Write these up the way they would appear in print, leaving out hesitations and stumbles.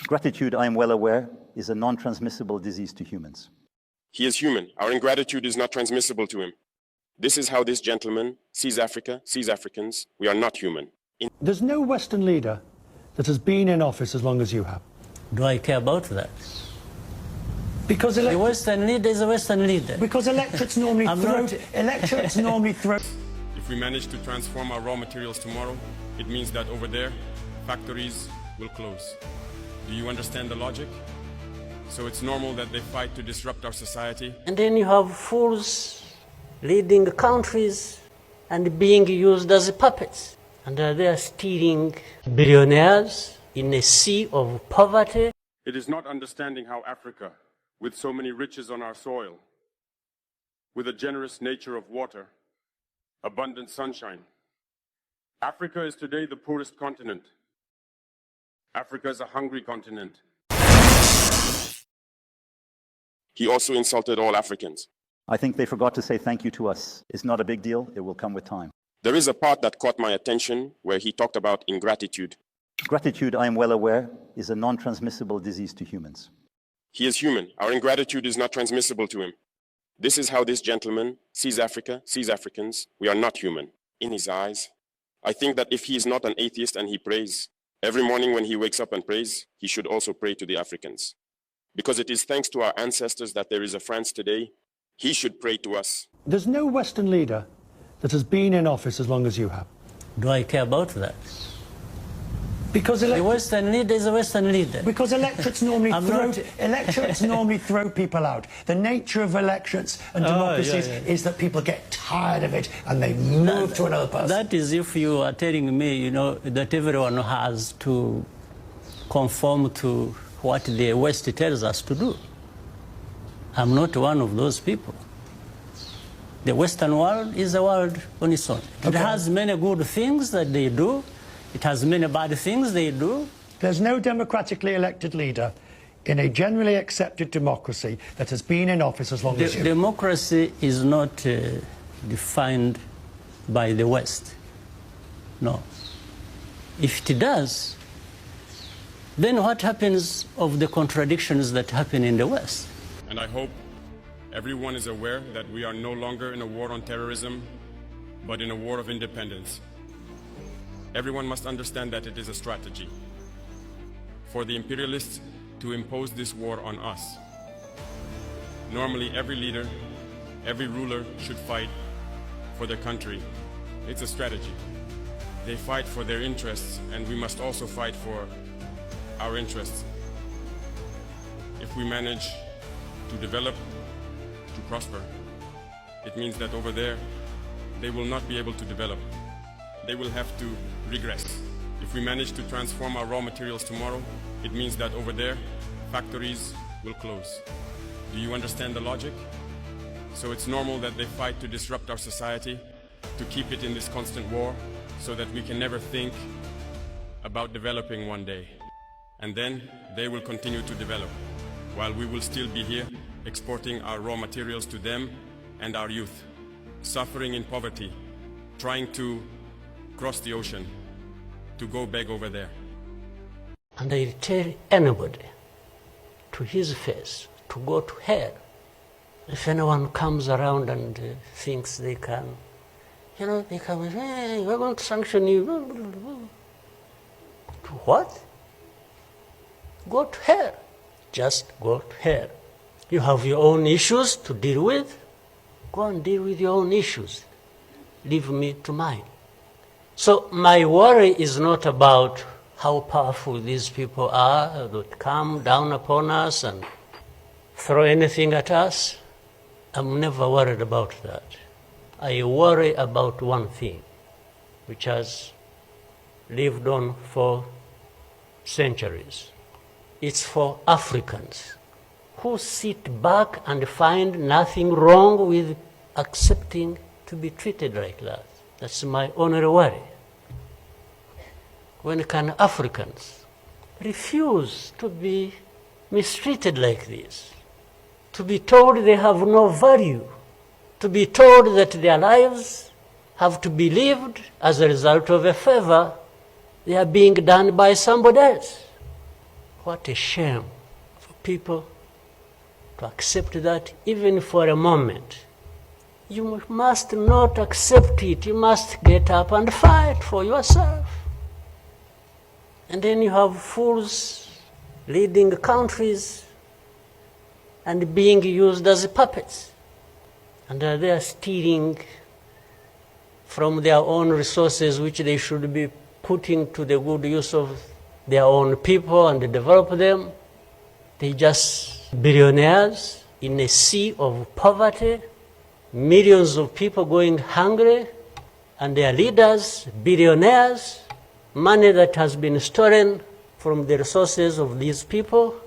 Gratitude, I am well aware, is a non-transmissible disease to humans. He is human. Our ingratitude is not transmissible to him. This is how this gentleman sees Africa, sees Africans. We are not human. There's no Western leader that has been in office as long as you have. Do I care about that? Because the Western leader is a Western leader. Because electorates normally throw. If we manage to transform our raw materials tomorrow, it means that over there, factories will close. Do you understand the logic? So it's normal that they fight to disrupt our society. And then you have fools leading countries and being used as puppets. And they are stealing billionaires in a sea of poverty. It is not understanding how Africa, with so many riches on our soil, with a generous nature of water, abundant sunshine. Africa is today the poorest continent. Africa is a hungry continent. He also insulted all Africans. I think they forgot to say thank you to us. It's not a big deal. It will come with time. There is a part that caught my attention where he talked about ingratitude. Gratitude, I am well aware, is a non-transmissible disease to humans. He is human. Our ingratitude is not transmissible to him. This is how this gentleman sees Africa, sees Africans. We are not human. In his eyes, I think that if he is not an atheist and he prays, every morning when he wakes up and prays, he should also pray to the Africans. Because it is thanks to our ancestors that there is a France today. He should pray to us. There's no Western leader that has been in office as long as you have. Do I care about that? Because the Western leader is a Western leader. Because electorates normally throw people out. The nature of elections and democracies is that people get tired of it and they move to another person. That is if you are telling me, you know, that everyone has to conform to what the West tells us to do. I'm not one of those people. The Western world is a world on its own. It has many good things that they do. It has many bad things they do. There's no democratically elected leader in a generally accepted democracy that has been in office as long as you. Democracy is not defined by the West. No. If it does, then what happens of the contradictions that happen in the West? And I hope everyone is aware that we are no longer in a war on terrorism, but in a war of independence. Everyone must understand that it is a strategy for the imperialists to impose this war on us. Normally, every leader, every ruler should fight for their country. It's a strategy. They fight for their interests, and we must also fight for our interests. If we manage to develop, to prosper, it means that over there, they will not be able to develop. They will have to regress. If we manage to transform our raw materials tomorrow, it means that over there, factories will close. Do you understand the logic? So it's normal that they fight to disrupt our society, to keep it in this constant war, so that we can never think about developing one day. And then they will continue to develop, while we will still be here exporting our raw materials to them and our youth, suffering in poverty, trying to cross the ocean to go beg over there. And I tell anybody to his face to go to hell if anyone comes around and thinks they can, you know, they come and say, hey, we're going to sanction you. To what? Go to hell. Just go to hell. You have your own issues to deal with. Go and deal with your own issues. Leave me to mine. So my worry is not about how powerful these people are that come down upon us and throw anything at us. I'm never worried about that. I worry about one thing, which has lived on for centuries. It's for Africans who sit back and find nothing wrong with accepting to be treated like that. That's my only worry. When can Africans refuse to be mistreated like this? To be told they have no value? To be told that their lives have to be lived as a result of a favor they are being done by somebody else? What a shame for people to accept that even for a moment. You must not accept it. You must get up and fight for yourself. And then you have fools leading countries and being used as puppets. And they are stealing from their own resources, which they should be putting to the good use of their own people and develop them. They just billionaires in a sea of poverty, millions of people going hungry, and their leaders, billionaires, money that has been stolen from the resources of these people,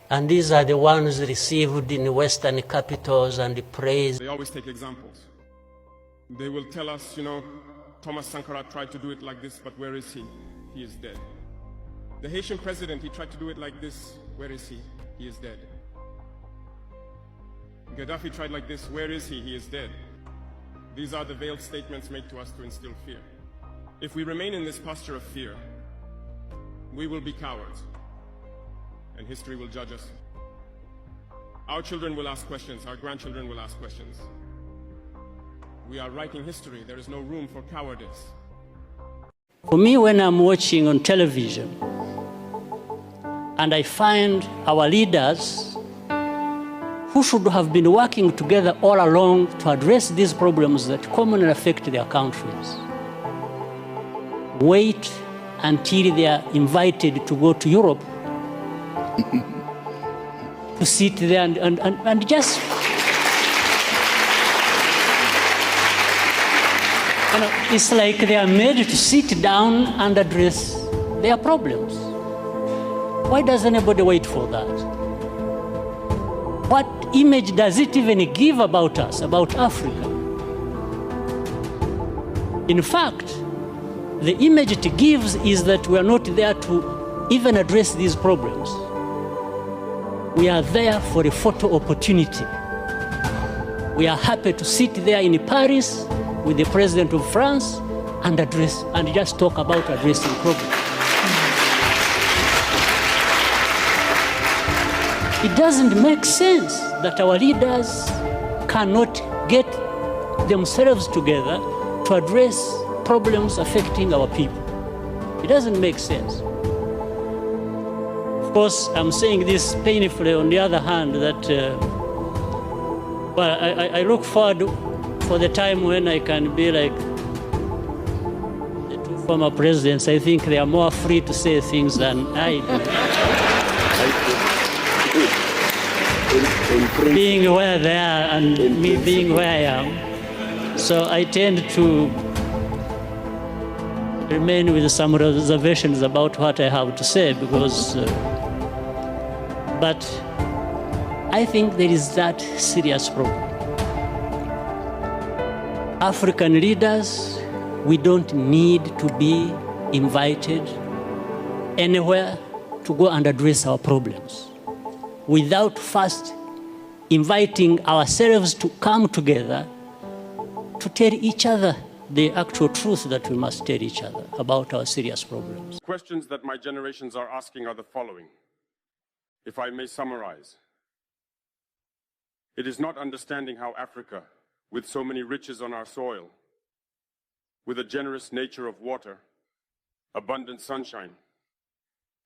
and these are the ones received in Western capitals and praised. They always take examples. They will tell us, Thomas Sankara tried to do it like this, but where is he? He is dead. The Haitian president, he tried to do it like this. Where is he? He is dead. Gaddafi tried like this. Where is he? He is dead. These are the veiled statements made to us to instill fear. If we remain in this posture of fear, we will be cowards, and history will judge us. Our children will ask questions. Our grandchildren will ask questions. We are writing history. There is no room for cowardice. For me, when I'm watching on television and I find our leaders who should have been working together all along to address these problems that commonly affect their countries, wait until they are invited to go to Europe to sit there and just, it's like they are made to sit down and address their problems. Why does anybody wait for that? What image does it even give about us, about Africa? In fact, the image it gives is that we are not there to even address these problems. We are there for a photo opportunity. We are happy to sit there in Paris with the president of France and address and just talk about addressing problems. It doesn't make sense that our leaders cannot get themselves together to address problems affecting our people. It doesn't make sense. Of course, I'm saying this painfully. On the other hand, that I look forward for the time when I can be like the two former presidents. I think they are more free to say things than I do. Being where they are and me being where I am. So I tend to remain with some reservations about what I have to say because, but I think there is that serious problem. African leaders, we don't need to be invited anywhere to go and address our problems without first inviting ourselves to come together to tell each other the actual truth that we must tell each other about our serious problems. Questions that my generations are asking are the following. If I may summarize, it is not understanding how Africa, with so many riches on our soil, with a generous nature of water, abundant sunshine.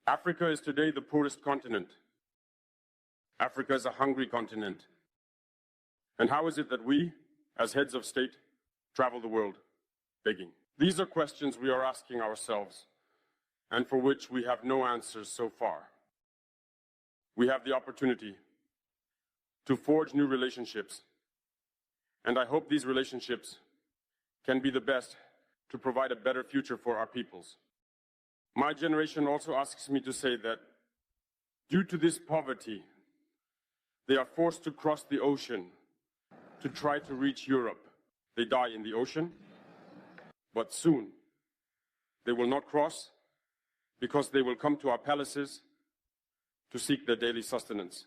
Africa is today the poorest continent. Africa is a hungry continent. And how is it that we, as heads of state, travel the world begging? These are questions we are asking ourselves, and for which we have no answers so far. We have the opportunity to forge new relationships, and I hope these relationships can be the best to provide a better future for our peoples. My generation also asks me to say that due to this poverty, they are forced to cross the ocean to try to reach Europe. They die in the ocean, but soon they will not cross because they will come to our palaces to seek their daily sustenance.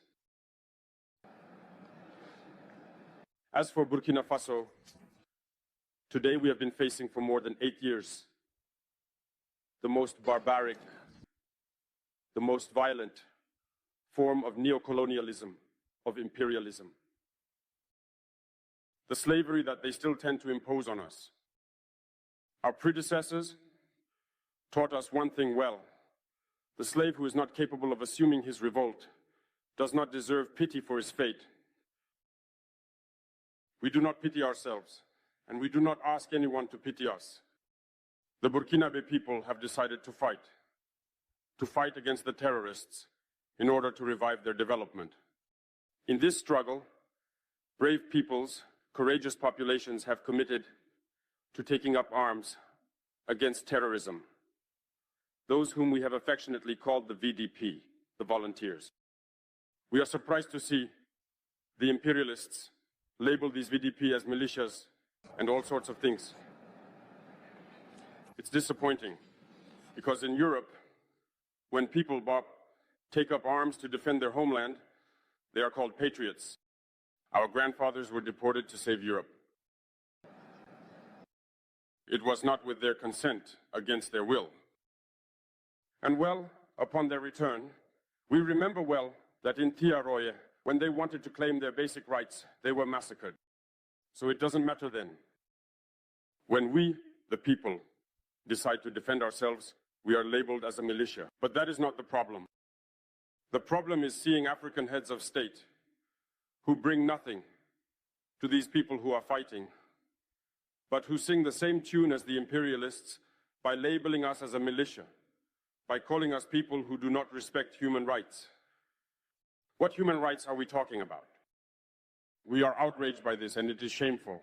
As for Burkina Faso, today we have been facing for more than 8 years the most barbaric, the most violent, form of neocolonialism, of imperialism. The slavery that they still tend to impose on us. Our predecessors taught us one thing well. The slave who is not capable of assuming his revolt does not deserve pity for his fate. We do not pity ourselves, and we do not ask anyone to pity us. The Burkinabe people have decided to fight against the terrorists in order to revive their development. In this struggle, brave peoples, courageous populations have committed to taking up arms against terrorism. Those whom we have affectionately called the VDP, the volunteers. We are surprised to see the imperialists label these VDP as militias and all sorts of things. It's disappointing because in Europe, when people take up arms to defend their homeland, they are called patriots. Our grandfathers were deported to save Europe. It was not with their consent, against their will. And well, upon their return, we remember well that in Traore, when they wanted to claim their basic rights, they were massacred. So it doesn't matter then. When we, the people, decide to defend ourselves, we are labeled as a militia. But that is not the problem. The problem is seeing African heads of state who bring nothing to these people who are fighting, but who sing the same tune as the imperialists by labeling us as a militia, by calling us people who do not respect human rights. What human rights are we talking about? We are outraged by this, and it is shameful.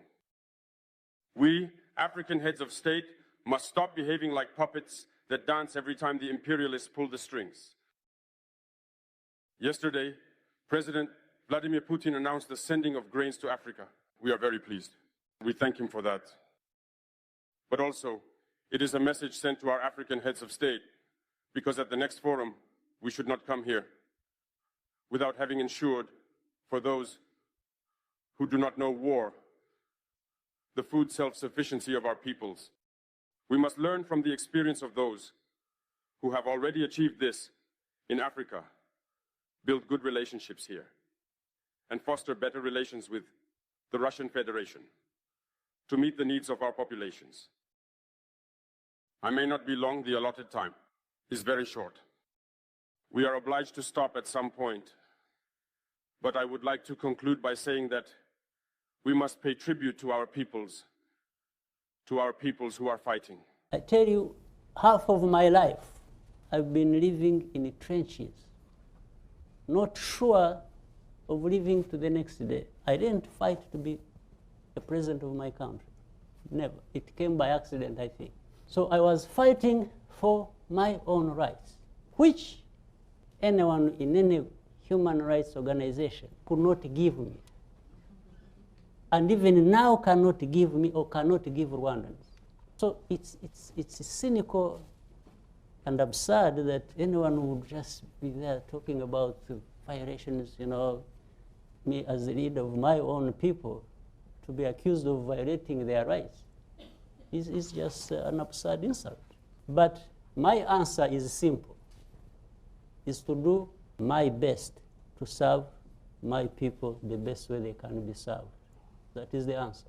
We, African heads of state, must stop behaving like puppets that dance every time the imperialists pull the strings. Yesterday, President Vladimir Putin announced the sending of grains to Africa. We are very pleased. We thank him for that. But also, it is a message sent to our African heads of state, because at the next forum, we should not come here without having ensured for those who do not know war, the food self-sufficiency of our peoples. We must learn from the experience of those who have already achieved this in Africa, build good relationships here, and foster better relations with the Russian Federation to meet the needs of our populations. I may not be long, the allotted time is very short. We are obliged to stop at some point, but I would like to conclude by saying that we must pay tribute to our peoples who are fighting. I tell you, half of my life I've been living in trenches, not sure of living to the next day. I didn't fight to be the president of my country, never. It came by accident, I think. So I was fighting for my own rights, which anyone in any human rights organization could not give me. And even now cannot give me or cannot give Rwandans. So it's cynical and absurd that anyone would just be there talking about violations, me as the leader of my own people, to be accused of violating their rights. It's just an absurd insult. But my answer is simple, is to do my best to serve my people the best way they can be served. That is the answer.